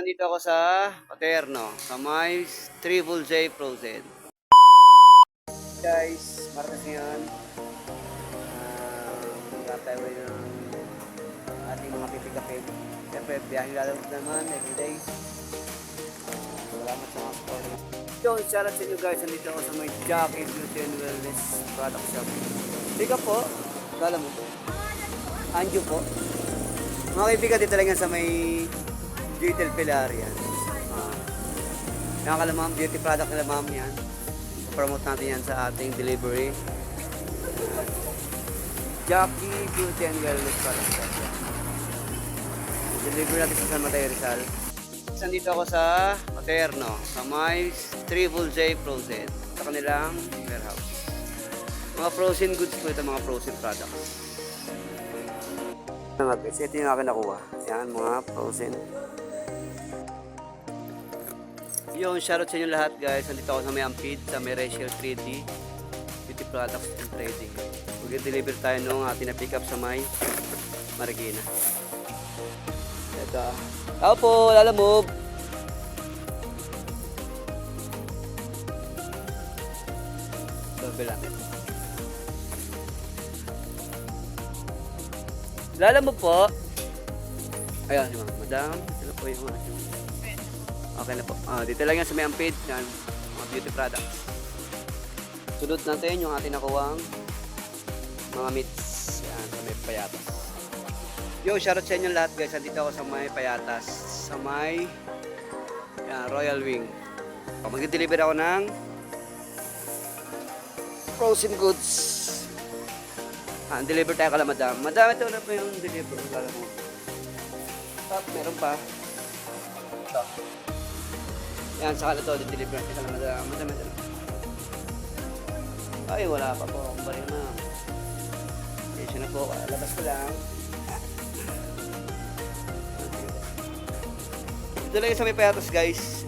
Nandito ako sa Paterno, sa may Triple J Frozen. Guys, martes ngayon. Magkatawa ng ating mga pipikapin. Siyempre, biyahe lalabas naman everyday. Salamat sa mga story. Yo, shout out sa inyo guys. Nandito ako sa may Jackie Beauty and Wellness Product Shop. Tika po, kala mo. Anjo po. Mga kaibigan, dito lang yan sa may Beauty Pilar yan. Yan kala ma'am, beauty product nila ma'am yan. Promote natin yan sa ating delivery. Jackie Beauty and Wellness Product Shop. Delivery natin sa San Mateo Rizal. Nandito ako sa Paterno, sa may Triple J Frozen. Sa kanilang warehouse. Mga frozen goods po ito, mga frozen products. Ito yung akin nakuha. Yan, mga frozen. Yung shoutout sa inyo lahat guys. Nandito ako sa may Ampid, sa may Rachel 3D Beauty Products and Trading. Mag-deliver tayo nung ating na-pick up sa may Marikina. Ito. Tao po, lalamove. Doorbell natin. Lalamove po. Ayan, si madam. Ito po yung okay na po. Dito lang yan sa may Ampid. Yan, mga beauty products. Sunod natin yung ating nakuwang mga meats. Yan, sa may Payatas. Yo, shoutout sa inyo lahat guys. Nandito ako sa may Payatas. Sa may yan, Royal Wing. Mag-deliver ako ng frozen goods. Deliver tayo kala madam. Madam, ito na po yung deliver. Kala mo. Top, meron pa. Top. Yan, saka na ito, deliver natin kala madam. Madam, ito na. Ay, wala pa po. Ang baril na. Yan na po. Labas ko lang. Ito lang sa may Payatas guys.